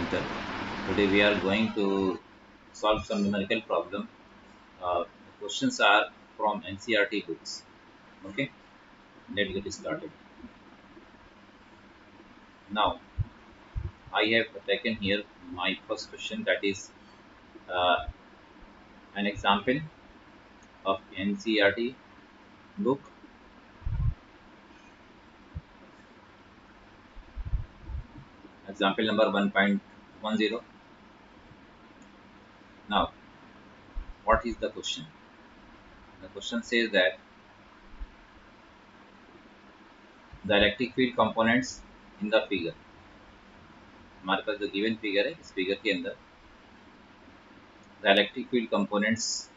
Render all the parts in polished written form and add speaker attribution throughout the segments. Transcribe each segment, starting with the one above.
Speaker 1: Center. Today we are going to solve some numerical problem. The questions are from NCERT books. Okay, let's get started. Now I have taken here my first question, that is uh, an example of NCERT book. Example number 1.10. Now, what is the question? The question says that the electric field components in the figure. हमारे पास जो given figure है, इस figure के अंदर the electric field components,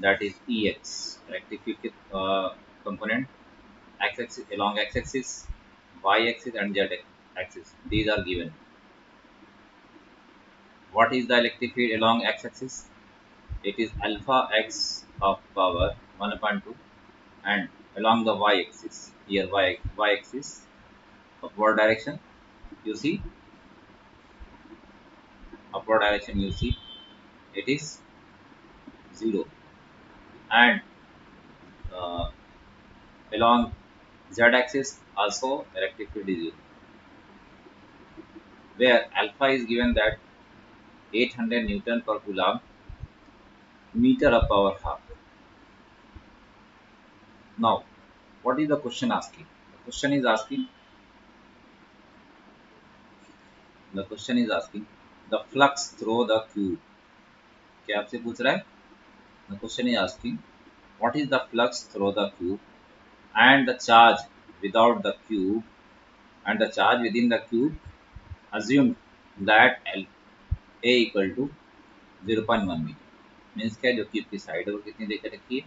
Speaker 1: that is Ex, electric field component x axis, along x axis, y axis and z axis, these are given. What is the electric field along x axis? It is alpha x of power 1 upon 2, and along the y axis, here y axis, upward direction, you see, upward direction, you see, it is 0, and uh, along z axis also electric field is 0, where alpha is given that 800 Newton per Coulomb, meter of power half. Now, what is the question asking? The question is asking the flux through the cube. क्या आपसे पूछ रहा है? The question is asking what is the flux through the cube and the charge without the cube and the charge within the cube, assumed that A equal to 0.1 metre. Means क्या, जो cube की side है वो कितनी देकर रखी है,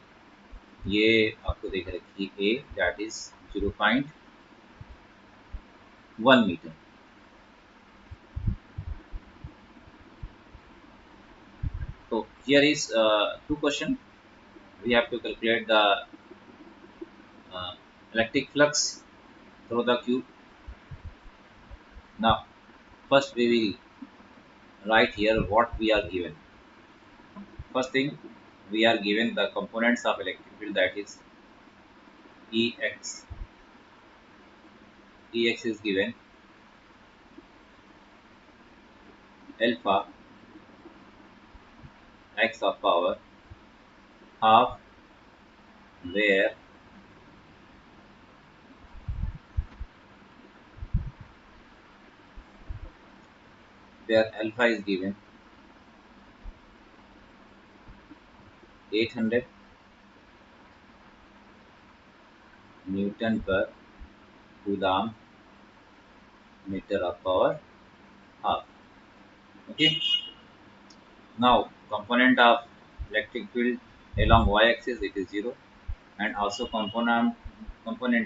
Speaker 1: ये आपको देकर रखी है A, that is 0.1 metre. So here is two question. We have to calculate the electric flux through the cube. Now, first we will write here what we are given. First thing, we are given the components of electric field, that is Ex. Ex is given alpha x of power half, where alpha is given 800 Newton per Coulomb, meter of power half. Okay. Now, component of electric field along y-axis, it is 0, and also component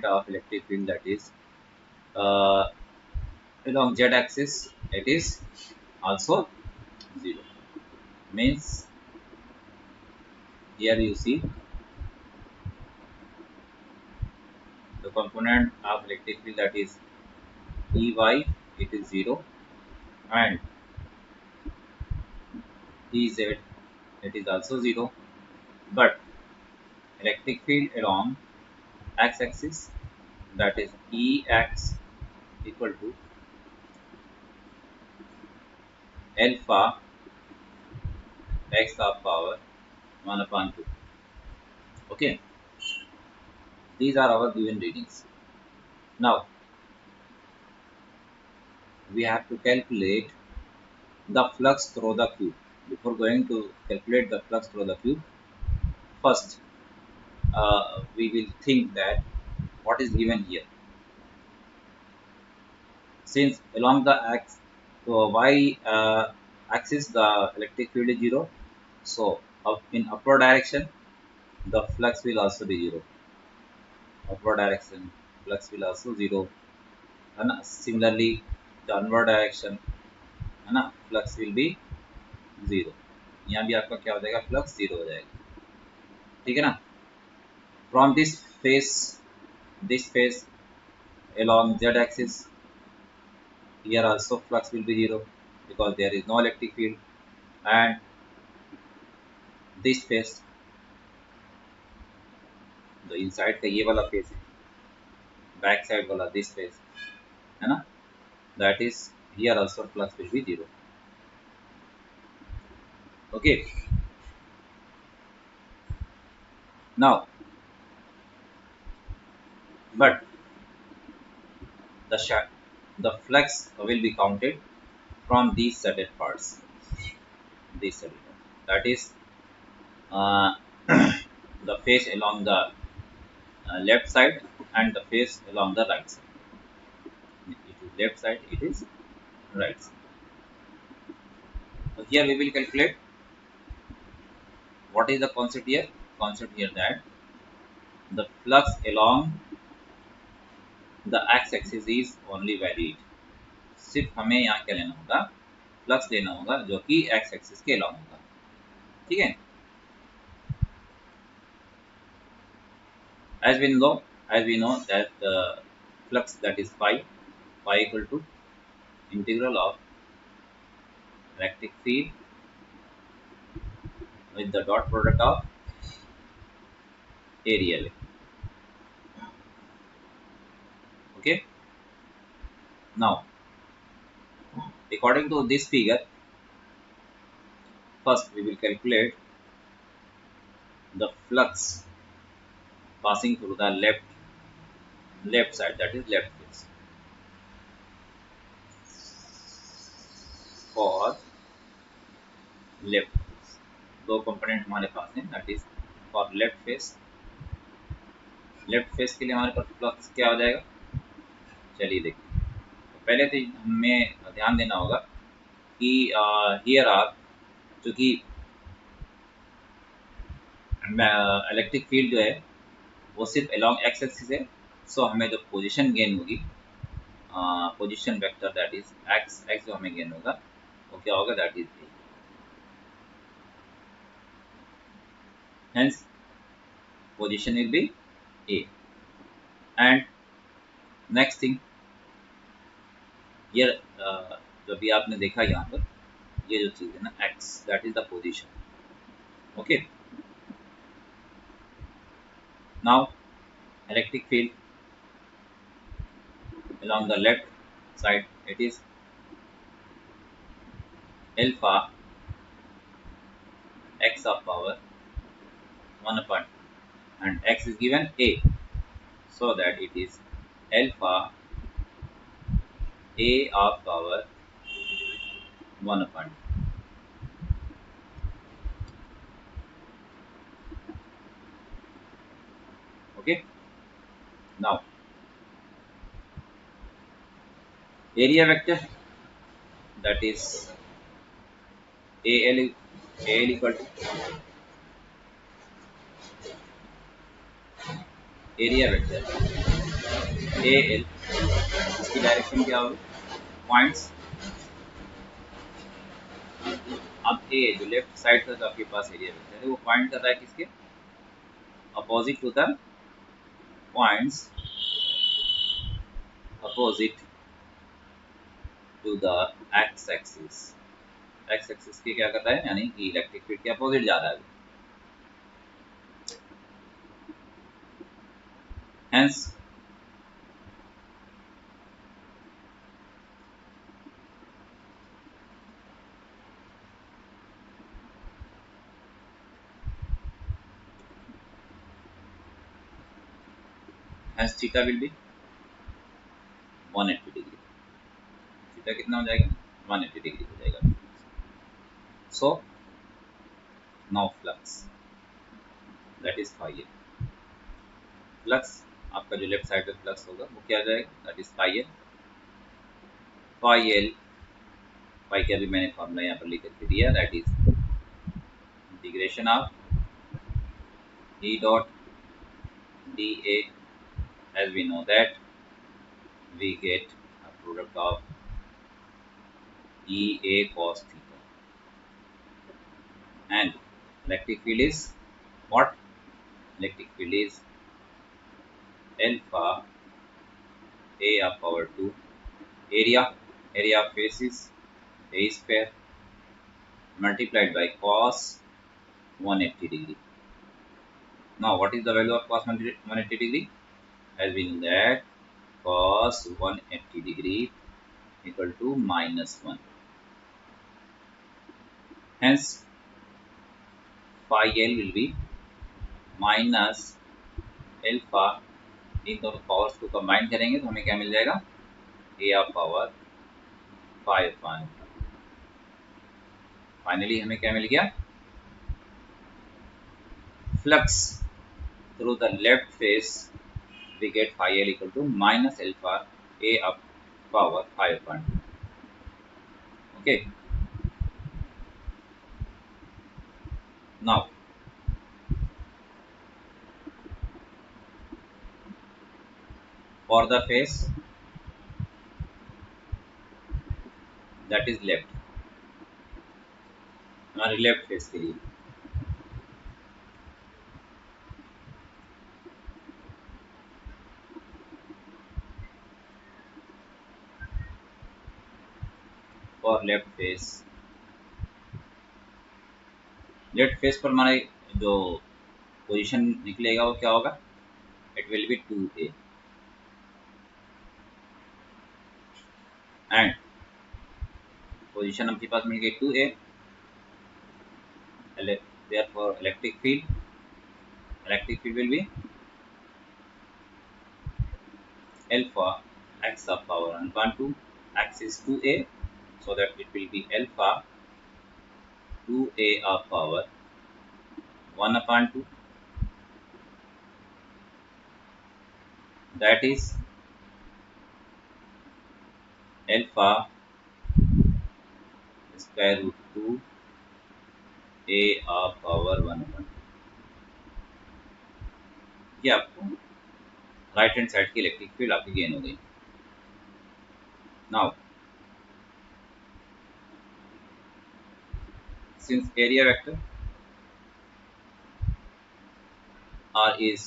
Speaker 1: of electric field, that is uh, along z-axis, it is also 0. Means here you see the component of electric field, that is Ey, it is 0, and Ez, it is also 0, but electric field along x-axis, that is Ex, equal to alpha x of power 1 upon 2. Okay, these are our given readings. Now we have to calculate the flux through the cube. Before going to calculate the flux through the cube, first we will think that what is given here. Since along the y axis the electric field is 0, so in upward direction the flux will also be 0. Upward direction flux will also 0, and similarly downward direction, है ना, flux will be 0. यहाँ भी आपका क्या हो जाएगा, flux 0 हो जाएगा. ठीक है ना. From this phase along z axis, here also flux will be 0, because there is no electric field. And this phase, the inside का ये वाला phase है, back side वाला this phase है ना, that is here also flux will be zero. Okay, now but the the flux will be counted from these certain parts, these certain parts. That is uh, the face along the left side and the face along the right side. It is left side, it is right side. So here we will calculate what is the concept here. Concept here that the flux along the x axis is only varied. सिर्फ हमें यहाँ क्या लेना होगा, flux लेना होगा जो कि x एक्सिस के अलॉन्ग होगा. ठीक है. as we know as we know that the flux that is phi equal to integral of electric field with the dot product of area. Okay, now according to this figure, first we will calculate the flux passing through the left side, that is left face, for left face. दो component हमारे पास हैं, that is for left face. Left face के लिए हमारे पास flux क्या हो जाएगा, चलिए देखिए. तो पहले तो हमें ध्यान देना होगा कि हियर आर, चूँकि इलेक्ट्रिक फील्ड जो है वो सिर्फ अलॉन्ग एक्स एक्सिस है. सो हमें जो पोजीशन गेन होगी, position vector that is x x जो हमें गेन होगा वो क्या होगा, that is a. Hence position will be A. And next thing here, जो भी आपने देखा यहाँ पर ये जो चीज है ना x, that is the position. Okay, now electric field along the left side, it is alpha x of power 1 upon, and x is given A, so that it is alpha A of power 1 upon. Okay, now area vector, that is AL equal to area vector AL, इसकी direction क्या होगी, points. अब ए जो left side का जो आपके पास area vector है वो पॉइंट कर रहा है किसके, opposite to the points, opposite to the x axis. X axis के क्या कर रहा है, यानी कि इलेक्ट्रिक फील्ड के अपोजिट जा रहा है. Hence hence theta will be 180 degree. Theta कितना हो जाएगा, 180 डिग्री हो जाएगा. So now flux that is phi L. Flux आपका जो लेफ्ट साइड पे फ्लक्स होगा वो क्या आ जाएगा, that is phi L. Phi L, phi का भी मैंने फॉर्मूला यहाँ पर लिख करके दिया, that is integration of E dot dA. As we know that we get a product of EA cos theta, and electric field is what, electric field is alpha A of power 2 area of face is A square multiplied by cos 180 degree. Now what is the value of cos 180 degree? As we know that cos 180 degree equal to minus 1. Hence phi L will be minus alpha. इन दोनों powers को combine करेंगे तो हमें क्या मिल जाएगा? ए of power 5 finally हमें क्या मिल गया? Flux through the left face we get phi L equal to minus alpha A of power 5.2. Okay. Now for the face that is left, हमारे लेफ्ट फेस के लिए और लेफ्ट फेस पर हमारे जो पोजीशन निकलेगा वो क्या होगा? It will be 2a and position आपके पास मिल गई 2a. Therefore electric field will be alpha x of power 1.2, x is 2a, so that it will be alpha 2a of power 1/2, that is alpha square root 2 a of power 1/2. ये आपको right hand side की electric field आपकी gain हो गई. Now since area vector r is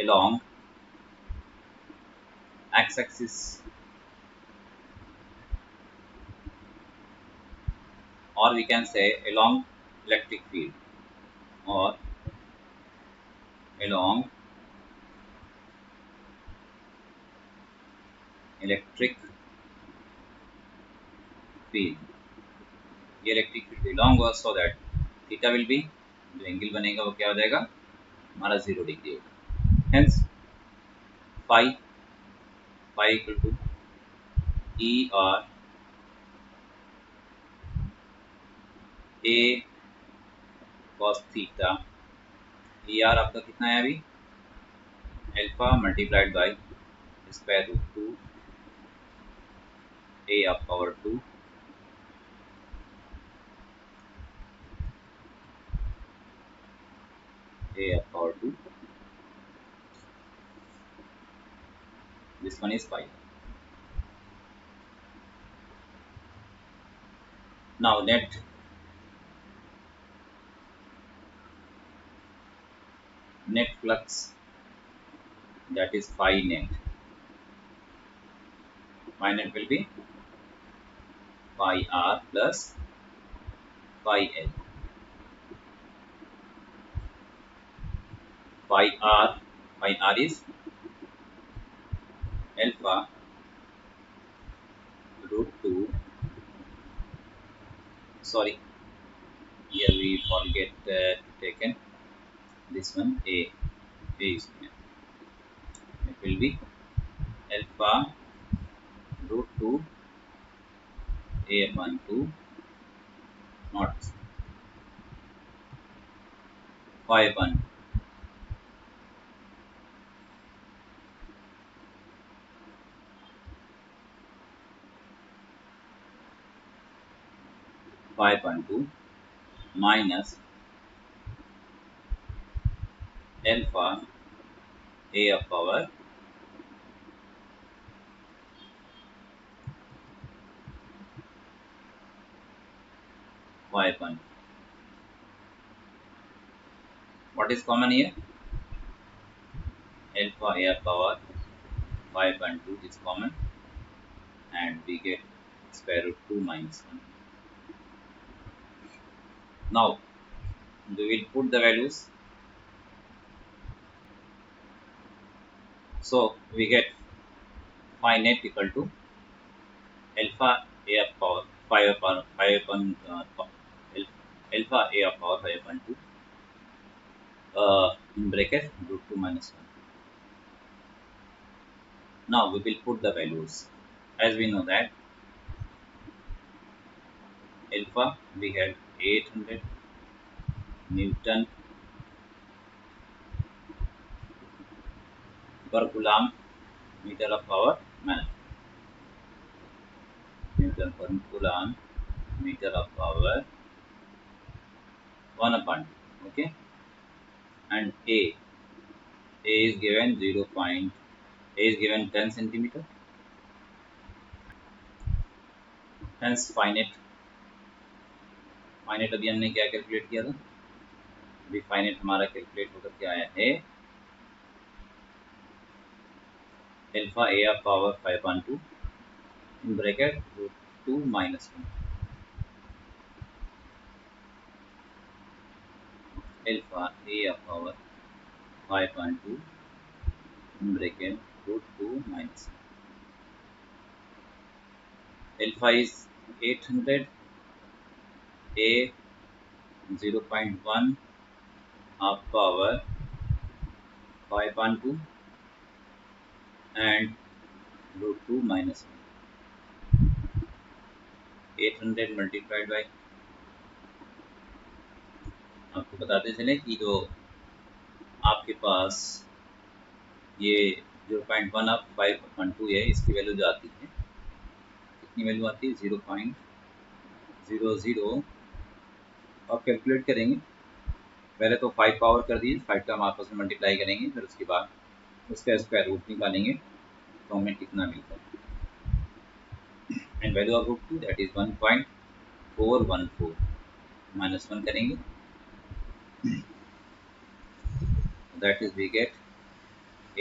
Speaker 1: along x axis or we can say along electric field or along electric field. ये electric field belong हुआ so that theta will be, जो angle बनेगा वो क्या हो जाएगा? हमारा 0 डिग्री होगा. Hence phi equal to E R A cos theta. E R आपका कितना है अभी? Alpha multiplied by square root 2 a of power 2 a of power 2. This one is pi. Now net flux, that is phi net. Phi net will be pi r plus pi l. Pi r is alpha root 2. Sorry, here we forget taken this one a is there. It will be alpha root 2 a upon 2 not 5 upon 5/2 minus alpha a of power 5/2. What is common here? Alpha a of power 5/2 is common, and we get square root 2 minus 1. Now we will put the values. So we get phi net equal to alpha a of power 5 upon 5 upon alpha a of power 5 upon 2 in bracket root 2 minus 1. Now we will put the values. As we know that alpha we had 800 Newton per coulomb meter of power minus Newton per coulomb meter of power 1 upon 2. Okay, and A is given 0. A is given 10 centimeter. Hence फाइनेट अभी हमने क्या calculate किया था? अभी फाइनेट हमारा calculate होकर के आया है alpha A of power 5/2 in bracket root 2 minus 1 alpha A of power 5/2 in bracket root 2 minus 1. Alpha is 800, a 0.1 of power 5/2 and root 2 minus 1. 800 multiplied by, आपको बताते चले कि जो आपके पास ये 0.1 ऑफ 5/2 है, इसकी वैल्यू जो आती है, कितनी वैल्यू आती है? 0.00. आप कैलकुलेट करेंगे, पहले तो 5 पावर कर दिए, 5 का हम आपस में मल्टीप्लाई करेंगे, फिर उसके बाद उसका स्क्वायर रूट निकालेंगे तो हमें कितना मिलता है. And value of root 2 that is 1.414 minus 1 करेंगे, that is we get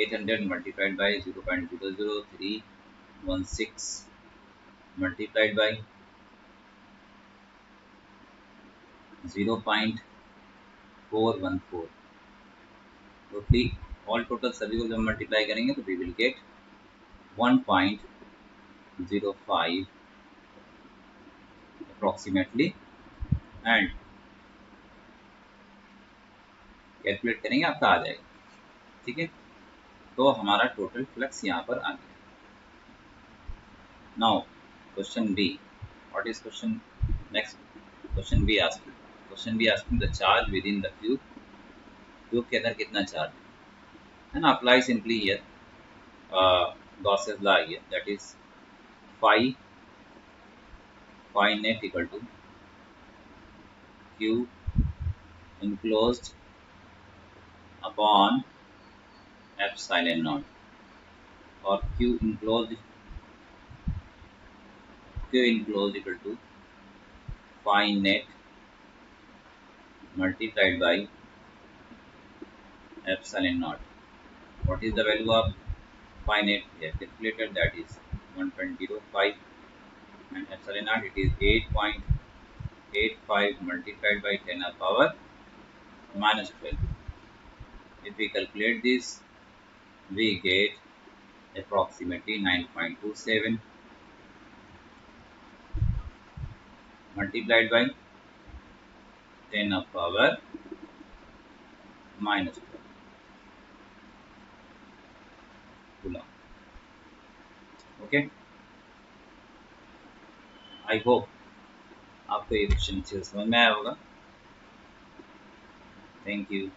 Speaker 1: 800 multiplied by 0.00316 multiplied by 0.414. Totally all total सभी को जब मल्टीप्लाई करेंगे तो we will get 1.05 approximately, and calculate करेंगे आपका आ जाएगा. ठीक है, तो हमारा टोटल फ्लक्स यहाँ पर आ गया. Now question B. What is question next? Question B asking the charge within the cube. Cube के अंदर कितना चार्ज है ना? Apply simply here Gauss's law here, that is phi net equal to q enclosed upon epsilon naught, or q enclosed equal to phi net multiplied by epsilon naught. What is the value of phi net? We have calculated, that is 1.05, and epsilon naught it is 8.85 multiplied by 10 of power minus 12. If we calculate this, we get approximately 9.27 multiplied by 10 of power minus 12 coulomb. Okay, I hope आपको ये question अच्छे से समझ में आया होगा. Thank you.